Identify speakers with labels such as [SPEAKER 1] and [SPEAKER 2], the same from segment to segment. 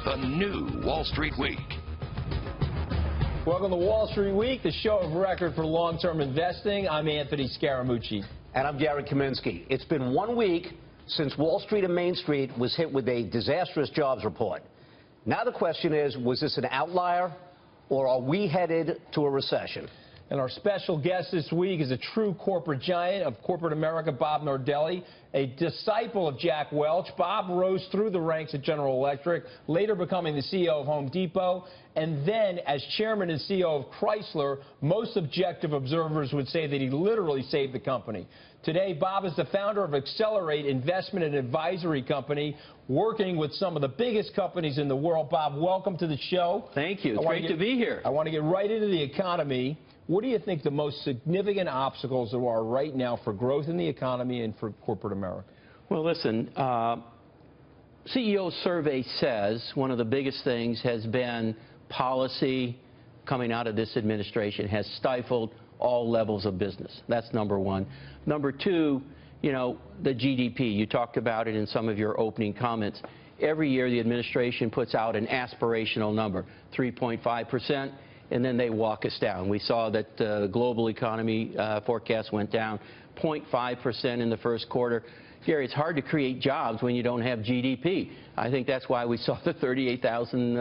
[SPEAKER 1] the new Wall Street Week.
[SPEAKER 2] Welcome to Wall Street Week, the show of record for long-term investing. I'm Anthony Scaramucci.
[SPEAKER 3] And I'm Gary Kaminsky. It's been 1 week since Wall Street and Main Street was hit with a disastrous jobs report. Now the question is, was this an outlier, or are we headed to a recession?
[SPEAKER 2] And our special guest this week is a true corporate giant of corporate America, Bob Nardelli, a disciple of Jack Welch. Bob rose through the ranks at General Electric, later becoming the CEO of Home Depot, and then as chairman and CEO of Chrysler. Most objective observers would say that he literally saved the company. Today, Bob is the founder of Accelerate Investment and Advisory Company, working with some of the biggest companies in the world. Bob, welcome to the show.
[SPEAKER 4] Thank you. It's great to be here.
[SPEAKER 2] I want to get right into the economy. What do you think the most significant obstacles there are right now for growth in the economy and for corporate America?
[SPEAKER 4] Well, listen, CEO survey says one of the biggest things has been policy coming out of this administration has stifled all levels of business. That's number one. Number two, you know, the GDP. You talked about it in some of your opening comments. Every year the administration puts out an aspirational number, 3.5%. And then they walk us down. We saw that the global economy forecast went down 0.5% in the first quarter. Gary, it's hard to create jobs when you don't have GDP. I think that's why we saw the 38,000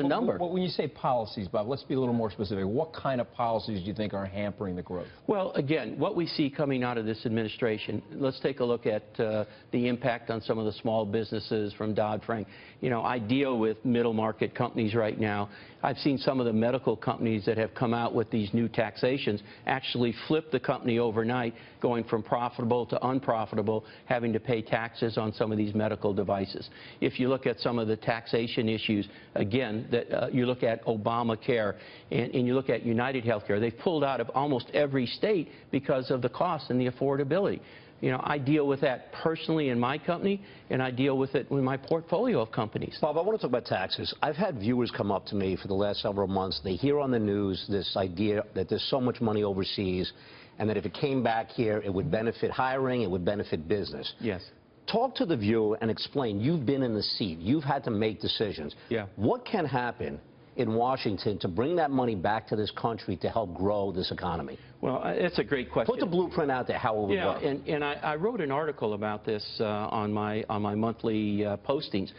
[SPEAKER 4] number.
[SPEAKER 2] But when you say policies, Bob, let's be a little more specific. What kind of policies do you think are hampering the growth?
[SPEAKER 4] Well, again, what we see coming out of this administration, let's take a look at the impact on some of the small businesses from Dodd-Frank. You know, I deal with middle market companies right now. I've seen some of the medical companies that have come out with these new taxations actually flip the company overnight, going from profitable to unprofitable, having to pay taxes on some of these medical devices. If you look at some of the taxation issues, again, that you look at Obamacare and you look at United Healthcare, they've pulled out of almost every state because of the cost and the affordability. You know, I deal with that personally in my company, and I deal with it with my portfolio of companies.
[SPEAKER 3] Bob, I want to talk about taxes. I've had viewers come up to me for the last several months. They hear on the news this idea that there's so much money overseas, and that if it came back here, it would benefit hiring, it would benefit business.
[SPEAKER 4] Yes.
[SPEAKER 3] Talk to the viewer and explain. You've been in the seat. You've had to make decisions.
[SPEAKER 4] Yeah.
[SPEAKER 3] What can happen in Washington to bring that money back to this country to help grow this economy?
[SPEAKER 4] Well, it's a great question.
[SPEAKER 3] Put the blueprint out there, how it would work.
[SPEAKER 4] And I wrote an article about this on my monthly postings.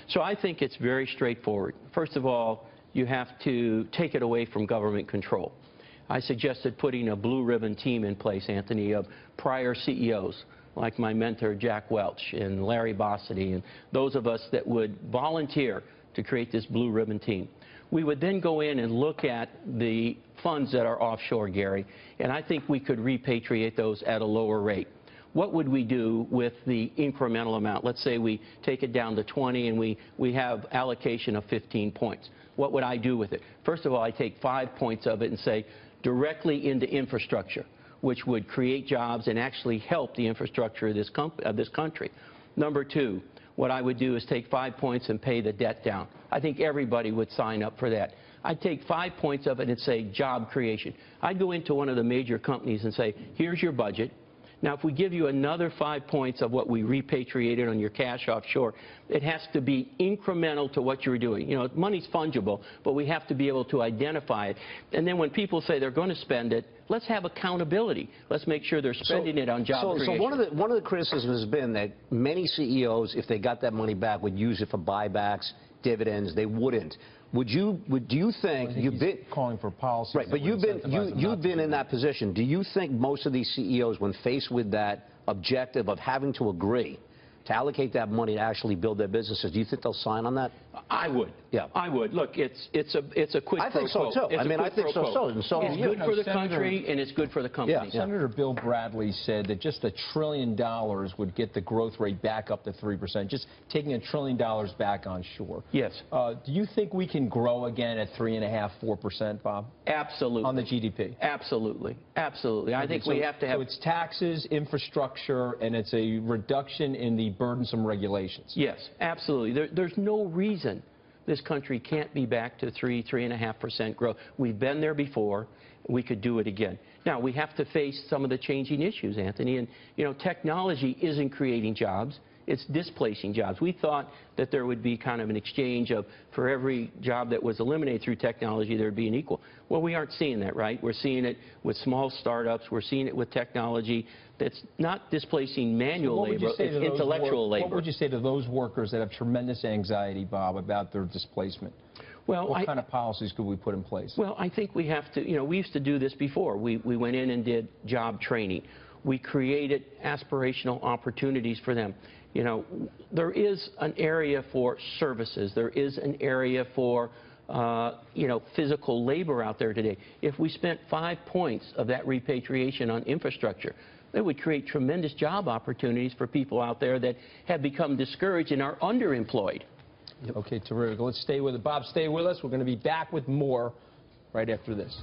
[SPEAKER 4] So I think it's very straightforward. First of all, you have to take it away from government control. I suggested putting a blue ribbon team in place, Anthony, of prior CEOs, like my mentor Jack Welch and Larry Bossidy, and those of us that would volunteer to create this blue ribbon team. We would then go in and look at the funds that are offshore, Gary, and I think we could repatriate those at a lower rate. What would we do with the incremental amount? Let's say we take it down to 20 and we have allocation of 15 points. What would I do with it? First of all, I take 5 points of it and say directly into infrastructure, which would create jobs and actually help the infrastructure of this country. Number two, what I would do is take 5 points and pay the debt down. I think everybody would sign up for that. I'd take 5 points of it and say job creation. I'd go into one of the major companies and say, here's your budget. Now, if we give you another 5 points of what we repatriated on your cash offshore, it has to be incremental to what you're doing. You know, money's fungible, but we have to be able to identify it. And then when people say they're going to spend it, let's have accountability. Let's make sure they're spending it on job creation.
[SPEAKER 3] So one of the criticisms has been that many CEOs, if they got that money back, would use it for buybacks, dividends. They wouldn't. Do you think you've been
[SPEAKER 2] calling for policy?
[SPEAKER 3] Right, but you've been in that position. Do you think most of these CEOs, when faced with that objective of having to agree to allocate that money to actually build their businesses, do you think they'll sign on that?
[SPEAKER 4] I would. Yeah. I would. Look, it's a quid pro quo.
[SPEAKER 3] I think so too. I mean, I think so. And so
[SPEAKER 4] it's good for the country and it's good for the company.
[SPEAKER 2] Yeah. Senator Bill Bradley said that just $1 trillion would get the growth rate back up to 3%. Just taking $1 trillion back onshore.
[SPEAKER 4] Yes.
[SPEAKER 2] Do you think we can grow again at 3.5–4%, Bob?
[SPEAKER 4] Absolutely.
[SPEAKER 2] On the GDP.
[SPEAKER 4] Absolutely. Absolutely. I think we have to have.
[SPEAKER 2] So it's taxes, infrastructure, and it's a reduction in the burdensome regulations.
[SPEAKER 4] Yes, absolutely. There's no reason this country can't be back to 3.5% growth. We've been there before. We could do it again. Now, we have to face some of the changing issues, Anthony. And, you know, technology isn't creating jobs. It's displacing jobs. We thought that there would be kind of an exchange of, for every job that was eliminated through technology, there would be an equal. Well, we aren't seeing that, right? We're seeing it with small startups. We're seeing it with technology that's not displacing manual labor, it's intellectual labor.
[SPEAKER 2] What would you say to those workers that have tremendous anxiety, Bob, about their displacement?
[SPEAKER 4] Well,
[SPEAKER 2] what kind of policies could we put in place?
[SPEAKER 4] Well, I think we have to, we used to do this before. We went in and did job training. We created aspirational opportunities for them. There is an area for services. There is an area for, physical labor out there today. If we spent 5 points of that repatriation on infrastructure, that would create tremendous job opportunities for people out there that have become discouraged and are underemployed.
[SPEAKER 2] Okay, terrific. Let's stay with it. Bob, stay with us. We're going to be back with more right after this.